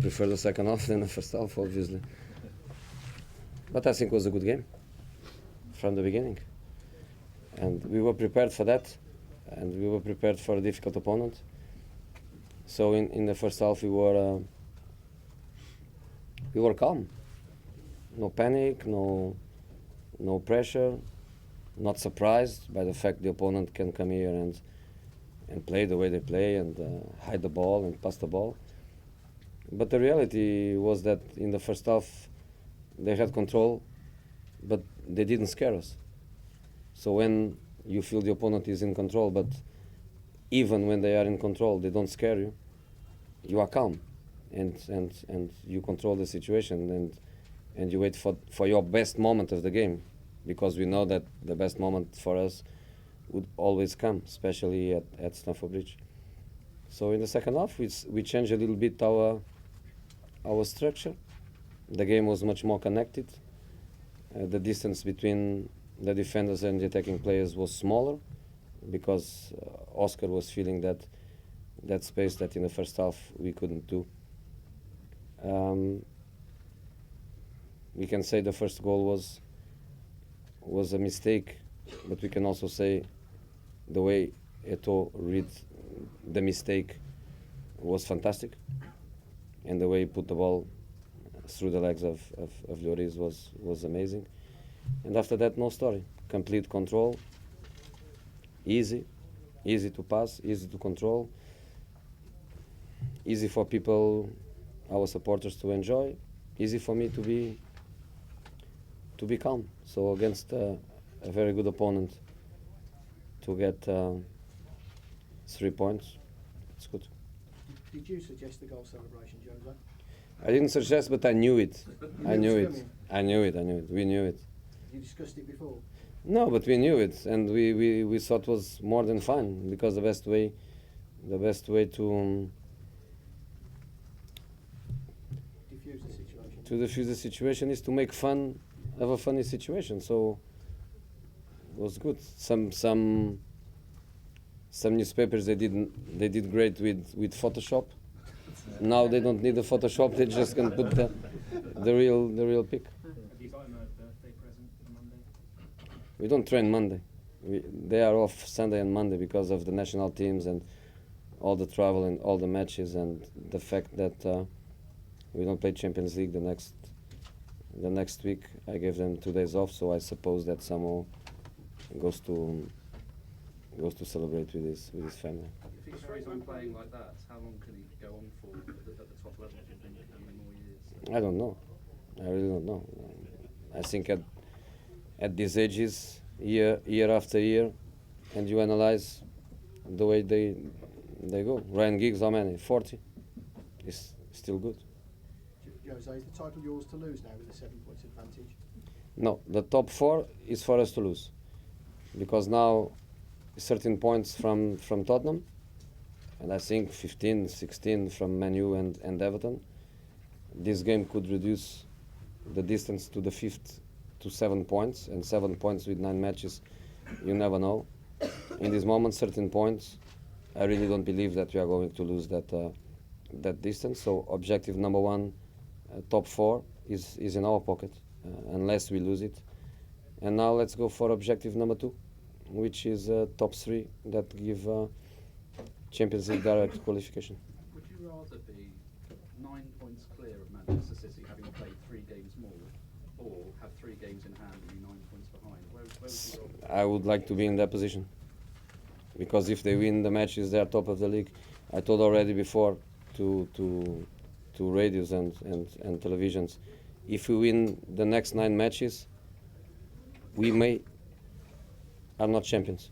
prefer the second half than the first half, obviously. But I think it was a good game from the beginning. And we were prepared for that, and we were prepared for a difficult opponent. So in the first half we were calm. No panic, no pressure, not surprised by the fact the opponent can come here and play the way they play and hide the ball and pass the ball. But the reality was that in the first half they had control, but they didn't scare us. So when you feel the opponent is in control, but even when they are in control, they don't scare you, you are calm and you control the situation and you wait for your best moment of the game, because we know that the best moment for us would always come, especially at Stamford Bridge. So in the second half, we changed a little bit our structure. The game was much more connected. The distance between the defenders and the attacking players was smaller, because Oscar was feeling that space that in the first half we couldn't do. We can say the first goal was a mistake, but we can also say the way Eto'o read the mistake was fantastic, and the way he put the ball through the legs of Lloris was amazing. And after that, no story. Complete control, easy to pass, easy to control, easy for people, our supporters, to enjoy, easy for me to be calm. So against a very good opponent, to get 3 points, it's good. Did you suggest the goal celebration, Jose? I didn't suggest, but I knew it. I knew it. We knew it. You discussed it before? No, but we knew it, and we thought it was more than fun, because the best way to defuse the situation is to make fun of a funny situation. So it was good. Some newspapers they did great with Photoshop. Now they don't need the Photoshop; they just can put the real pic. Have you got him a birthday present for Monday? We don't train Monday. They are off Sunday and Monday because of the national teams and all the travel and all the matches, and the fact that we don't play Champions League the next week. I gave them 2 days off, so I suppose that Samuel goes to celebrate with his family. If he carries on playing like that, how long can he go on for at the top level? Do you think how many more years? I don't know. I really don't know. I think at these ages, year after year, and you analyze the way they go. Ryan Giggs, how many? 40. Is still good. Jose, is the title yours to lose now with a 7 points advantage? No, the top 4 is for us to lose, because now 13 points from Tottenham, and I think 15, 16 from Man U and Everton. This game could reduce the distance to the 5th to 7 points, and 7 points with 9 matches, you never know. In this moment, 13 points, I really don't believe that we are going to lose that distance. So objective number 1, top 4 is in our pocket, unless we lose it. And now let's go for objective number 2, which is top 3 that give Champions League direct qualification. Would you rather be 9 points clear of Manchester City, having played 3 games more, or have 3 games in hand and be 9 points behind? Where would you rather? I would like to be in that position, because if they win the matches, they are top of the league. I told already before to radios and televisions, if we win the next 9 matches, we are not champions.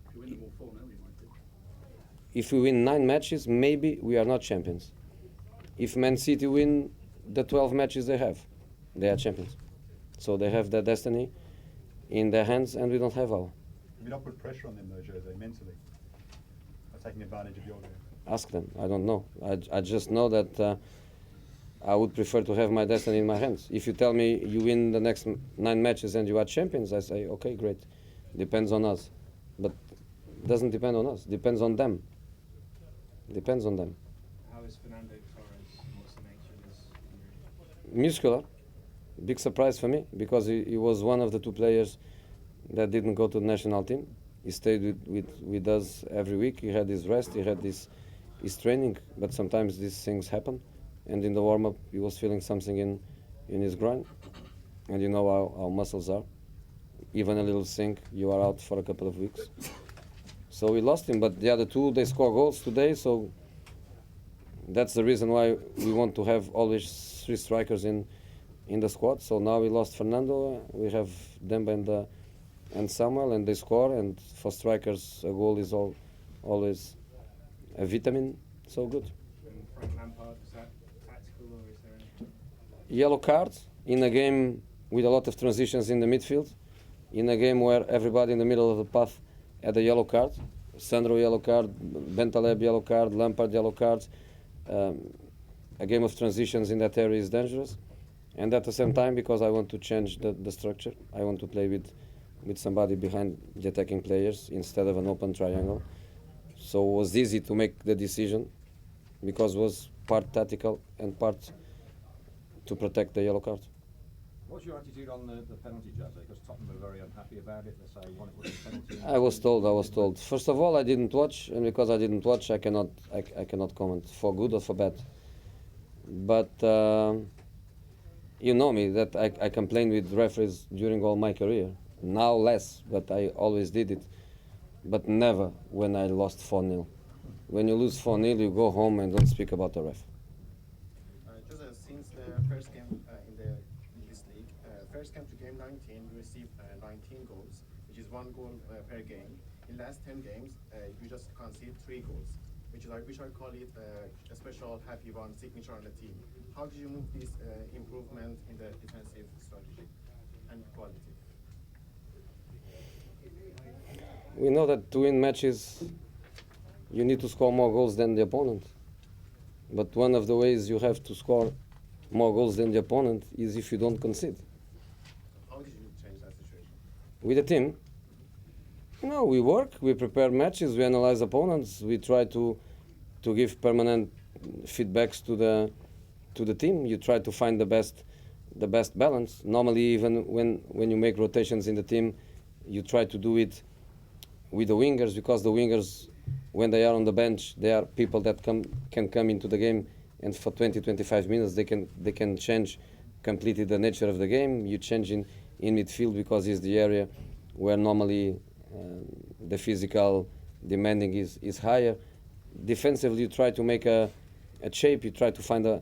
If you win them all 4-0, you might be. If we win 9 matches, maybe we are not champions. If Man City win the 12 matches they have, they are champions. So they have their destiny in their hands, and we don't have our. Have you not put pressure on them though, Jose, mentally? By taking advantage of your game? Ask them. I don't know. I just know that I would prefer to have my destiny in my hands. If you tell me you win the next 9 matches and you are champions, I say, okay, great. Depends on us. But it doesn't depend on us. Depends on them. Depends on them. How is Fernando muscular. Big surprise for me because he was one of the two players that didn't go to the national team. He stayed with us every week. He had his rest, he had his training, but sometimes these things happen. And in the warm-up, he was feeling something in his groin. And you know how muscles are. Even a little thing, you are out for a couple of weeks. So we lost him, but the other two, they score goals today, so that's the reason why we want to have always three strikers in the squad. So now we lost Fernando, we have Demba and Samuel, and they score, and for strikers, a goal is always a vitamin, so good. And Frank Lampard, is that tactical or is there any? Yellow card in a game with a lot of transitions in the midfield, in a game where everybody in the middle of the path had a yellow card. Sandro yellow card, Bentaleb yellow card, Lampard yellow card. A game of transitions in that area is dangerous. And at the same time, because I want to change the structure, I want to play with somebody behind the attacking players instead of an open triangle. So it was easy to make the decision because it was part tactical and part to protect the yellow card. What's your attitude on the penalty, Jose? Because Tottenham were very unhappy about it. They say one it was a penalty. I was told. First of all, I didn't watch, and because I didn't watch, I cannot comment for good or for bad. But you know me that I complained with referees during all my career. Now less, but I always did it. But never when I lost 4-0. When you lose 4-0, you go home and don't speak about the ref. Jose, since the first game in this league, first game to game 19, you received 19 goals, which is 1 goal per game. In last 10 games, you just conceded 3 goals, which I call it a special happy one signature on the team. How did you move this improvement in the defensive strategy and quality? We know that to win matches, you need to score more goals than the opponent. But one of the ways you have to score more goals than the opponent is if you don't concede. How did you change that situation? With the team, we work, we prepare matches, we analyze opponents, we try to give permanent feedbacks to the team. You try to find the best balance. Normally, even when you make rotations in the team, you try to do it with the wingers, because the wingers, when they are on the bench, they are people that can come into the game, and for 20-25 minutes they can change completely the nature of the game. You change in midfield because it's the area where normally the physical demanding is higher. Defensively, you try to make a shape. You try to find a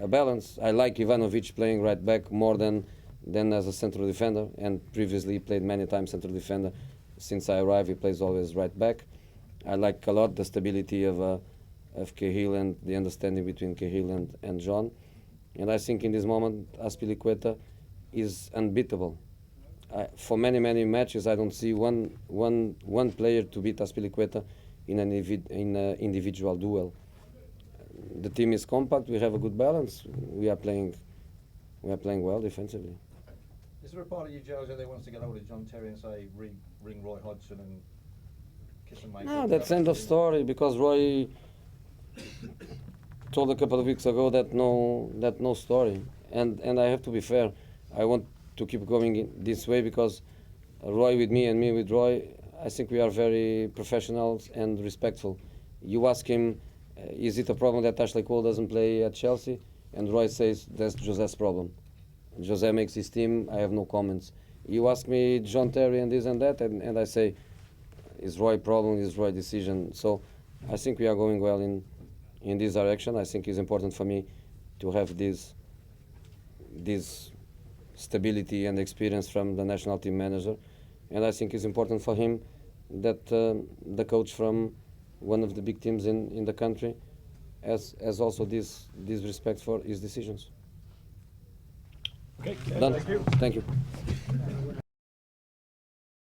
balance. I like Ivanovic playing right back more than as a central defender, and previously played many times central defender. Since I arrived, he plays always right back. I like a lot the stability of Cahill and the understanding between Cahill and John. And I think in this moment, Azpilicueta is unbeatable. For many matches, I don't see one player to beat Azpilicueta in an individual duel. The team is compact. We have a good balance. We are playing well defensively. Is there a part of you, Jose, that wants to get hold of John Terry and say, ring Roy Hodgson and kiss him, mate? No, that's end of story, because Roy told a couple of weeks ago that no story. And I have to be fair. I want to keep going this way because Roy with me and me with Roy, I think we are very professional and respectful. You ask him, is it a problem that Ashley Cole doesn't play at Chelsea? And Roy says, that's Jose's problem. Jose makes his team, I have no comments. You ask me John Terry and this and that, and I say, is Roy problem, is Roy decision. So I think we are going well in this direction. I think it's important for me to have this stability and experience from the national team manager. And I think it's important for him that the coach from one of the big teams in the country has also this respect for his decisions. Okay, Done. thank you. Thank you.